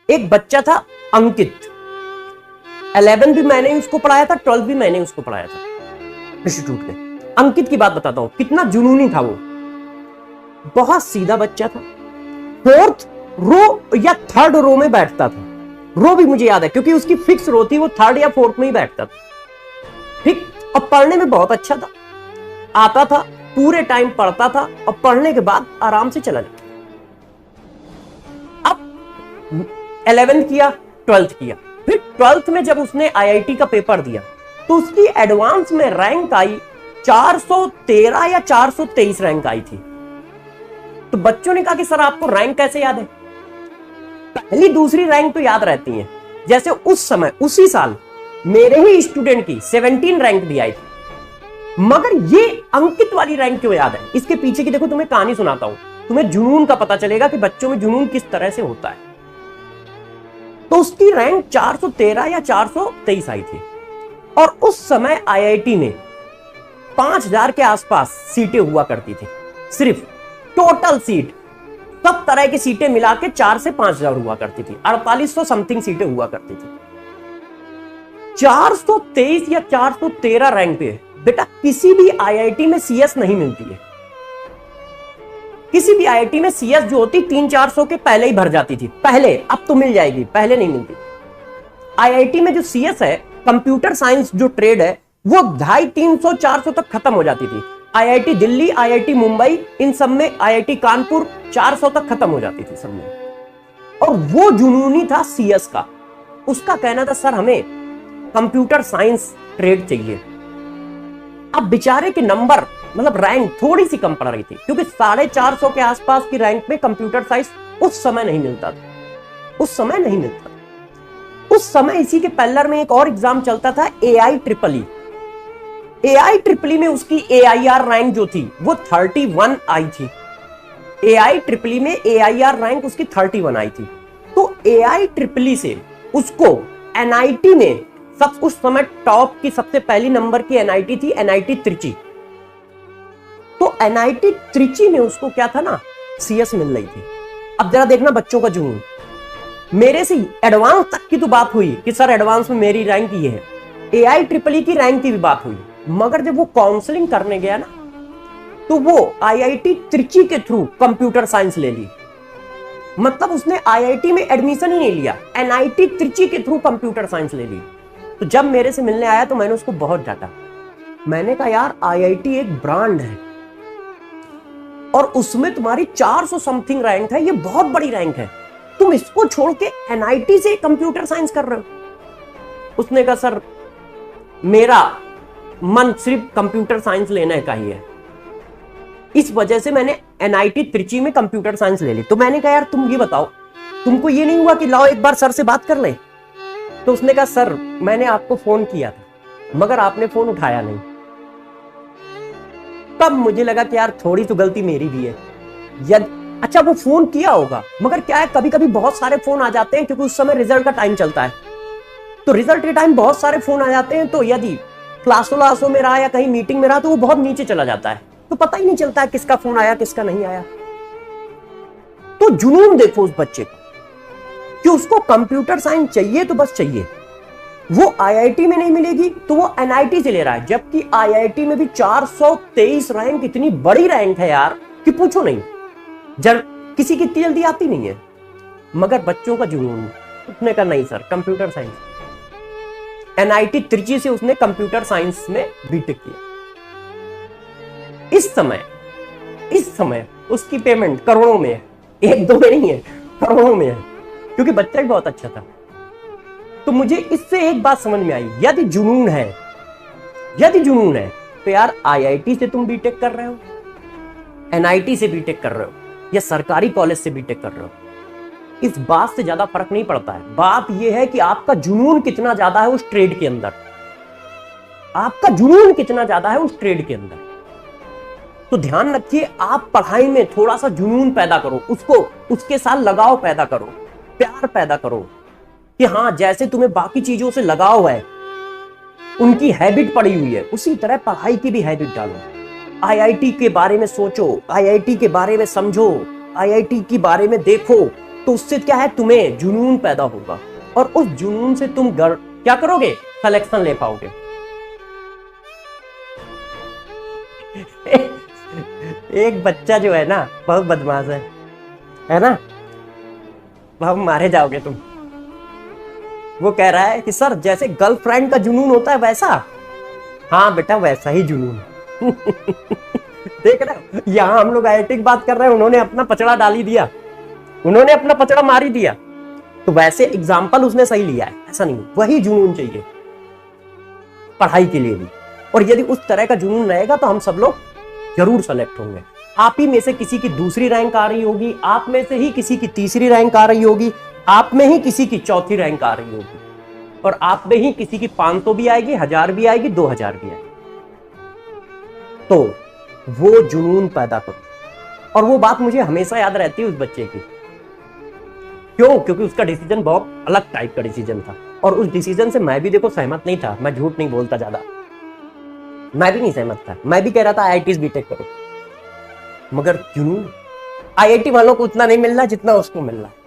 एक बच्चा था अंकित, 11 भी मैंने उसको पढ़ाया था, 12 भी मैंने उसको पढ़ाया था इंस्टीट्यूट में। अंकित की बात बताता हूं, कितना जुनूनी था वो। बहुत सीधा बच्चा था, 4th रो या 3rd रो में बैठता था। रो भी मुझे याद है क्योंकि उसकी फिक्स रो थी, वो 3rd या 4th में ही बैठता था। ठीक। और पढ़ने में बहुत अच्छा था, आता था पूरे टाइम पढ़ता था और पढ़ने के बाद आराम से चला जाता। अब 11th किया, 12th किया, फिर 12th में जब उसने आईआईटी का पेपर दिया तो उसकी एडवांस में रैंक आई 413 या 423 रैंक आई थी। तो बच्चों ने कहा कि सर आपको रैंक कैसे याद है? पहली दूसरी रैंक तो याद रहती है। जैसे उस समय उसी साल मेरे ही स्टूडेंट की 17 रैंक भी आई थी, मगर ये अंकित वाली रैंक क्यों याद है? इसके पीछे की देखो, तुम्हें कहानी सुनाता हूं, तुम्हें जुनून का पता चलेगा कि बच्चों में जुनून किस तरह से होता है। तो उसकी रैंक 413 या 423 आई थी और उस समय आईआईटी में 5000 के आसपास सीटें हुआ करती थी। सिर्फ टोटल सीट, सब तरह की सीटें मिला के 4 से 5000 हुआ करती थी, 4800 समथिंग सीटें हुआ करती थी। 423 या 413 रैंक पे बेटा किसी भी आईआईटी में सीएस नहीं मिलती है। किसी भी आईआईटी में सीएस जो होती 300-400 के पहले ही भर जाती थी, पहले, अब तो मिल जाएगी, पहले नहीं मिलती। आईआईटी में जो सीएस है, कंप्यूटर साइंस जो ट्रेड है, वो 250-300-400 तक खत्म हो जाती थी। आईआईटी दिल्ली, आईआईटी मुंबई, इन सब में, आईआईटी कानपुर 400 तक खत्म हो जाती थी सब में। और वो जुनूनी था सीएस का। उसका कहना था सर हमें कंप्यूटर साइंस ट्रेड चाहिए। अब बेचारे के नंबर, मतलब रैंक थोड़ी सी कम पड़ रही थी क्योंकि 450 के आसपास की रैंक में कंप्यूटर साइंस उस समय नहीं मिलता था। उस समय नहीं मिलता। उस समय इसी के पैरेलल में एक और एग्जाम चलता था, AIEEE। AIEEE में उसकी AIR रैंक जो थी वो 31 आई थी। AIEEE में AIR रैंक उसकी 31 आई थी। तो AIEEE से उसको NIT में सब उस समय टॉप की सबसे पहली नंबर की NIT थी, NIT त्रिची। तो NIT त्रिची में उसको क्या था ना, CS मिल रही थी। अब जरा देखना बच्चों का जुनून। मेरे से एडवांस तक की तो बात हुई कि सर एडवांस में मेरी रैंक ये है, AIEEE की रैंक की भी बात हुई, मगर जब वो काउंसलिंग करने गया ना तो वो IIT त्रिची के थ्रू कंप्यूटर साइंस ले ली। मतलब उसने IIT में एडमिशन ही नहीं लिया, NIT त्रिची के थ्रू कंप्यूटर साइंस ले ली। तो जब मेरे से मिलने आया तो मैंने उसको बहुत डांटा। मैंने कहा यार IIT एक ब्रांड है और उसमें तुम्हारी 400 समथिंग रैंक है, ये बहुत बड़ी रैंक है, तुम इसको छोड़ के NIT से कंप्यूटर साइंस कर रहे हो। उसने कहा सर मेरा मन सिर्फ कंप्यूटर साइंस लेने का ही है, इस वजह से मैंने NIT त्रिची में कंप्यूटर साइंस ले ली। तो मैंने कहा यार तुम ये बताओ, तुमको ये नहीं हुआ कि लाओ एक बार सर से बात कर ले? तो उसने कहा सर मैंने आपको फोन किया था मगर आपने फोन उठाया नहीं। तब मुझे लगा कि यार थोड़ी तो गलती मेरी भी है। अच्छा वो फोन किया होगा, मगर क्या है कभी कभी बहुत सारे फोन आ जाते हैं क्योंकि उस समय रिजल्ट का टाइम चलता है। तो रिजल्ट के टाइम बहुत सारे फोन आ जाते हैं, तो यदि क्लासों में रहा या कहीं मीटिंग में रहा तो वो बहुत नीचे चला जाता है, तो पता ही नहीं चलता है किसका फोन आया किसका नहीं आया। तो जुनून देखो उस बच्चे का कि उसको कंप्यूटर साइंस चाहिए तो बस चाहिए। वो IIT में नहीं मिलेगी तो वो NIT से ले रहा है, जबकि IIT में भी 423 रैंक इतनी बड़ी रैंक है यार कि पूछो नहीं, किसी की इतनी जल्दी आती नहीं है। मगर बच्चों का जुनून, उसने कहा नहीं sir computer science. NIT Trichy से उसने कंप्यूटर साइंस में बीटेक किया। इस समय उसकी पेमेंट करोड़ों में है, 1-2 में नहीं है, करोड़ों में है, क्योंकि बच्चा भी बहुत अच्छा था। तो मुझे इससे एक बात समझ में आई, यदि जुनून है तो यार IIT से तुम बीटेक कर रहे हो, NIT से बीटेक कर रहे हो या सरकारी कॉलेज से बीटेक कर रहे हो, इस बात से ज्यादा फर्क नहीं पड़ता है। बात यह है कि आपका जुनून कितना ज्यादा है उस ट्रेड के अंदर, आपका जुनून कितना ज्यादा है उस ट्रेड के अंदर। तो ध्यान रखिए, आप पढ़ाई में थोड़ा सा जुनून पैदा करो, उसके साथ लगाव पैदा करो, प्यार पैदा करो कि हाँ जैसे तुम्हें बाकी चीजों से लगाव है, उनकी हैबिट पड़ी हुई है, उसी तरह पढ़ाई की भी हैबिट डालो। IIT के बारे में सोचो, IIT के बारे में समझो, IIT के बारे में देखो, तो उससे क्या है, तुम्हें जुनून पैदा होगा और उस जुनून से तुम क्या करोगे, कलेक्शन ले पाओगे। एक बच्चा जो है ना बहुत बदमाश है ना, अब मारे जाओगे तुम। वो कह रहा है कि सर जैसे गर्लफ्रेंड का जुनून होता है वैसा। हाँ बेटा वैसा ही जुनून। देख रहे हो, यहां हम लोग आईआईटी की बात कर रहे हैं, उन्होंने अपना पचड़ा डाल ही दिया, उन्होंने अपना पचड़ा मार ही दिया। तो वैसे एग्जाम्पल उसने सही लिया है, ऐसा नहीं, वही जुनून चाहिए पढ़ाई के लिए भी। और यदि उस तरह का जुनून रहेगा तो हम सब लोग जरूर सेलेक्ट होंगे। आप ही में से किसी की दूसरी रैंक आ रही होगी, आप में से ही किसी की तीसरी रैंक आ रही होगी, आप में ही किसी की चौथी रैंक आ रही होगी, और आप में ही किसी की 500 भी आएगी, 1000 भी आएगी, 2000 भी आएगी। तो वो जुनून पैदा करो। और वो बात मुझे हमेशा याद रहती है उस बच्चे की। क्यों? क्योंकि उसका डिसीजन बहुत अलग टाइप का डिसीजन था, और उस डिसीजन से मैं भी देखो सहमत नहीं था, मैं झूठ नहीं बोलता ज्यादा, मैं भी नहीं सहमत था। मैं भी कह रहा था आईआईटी बीटेक करो, मगर जुनून आईआईटी वालों को उतना नहीं मिल रहा जितना उसको मिल रहा है।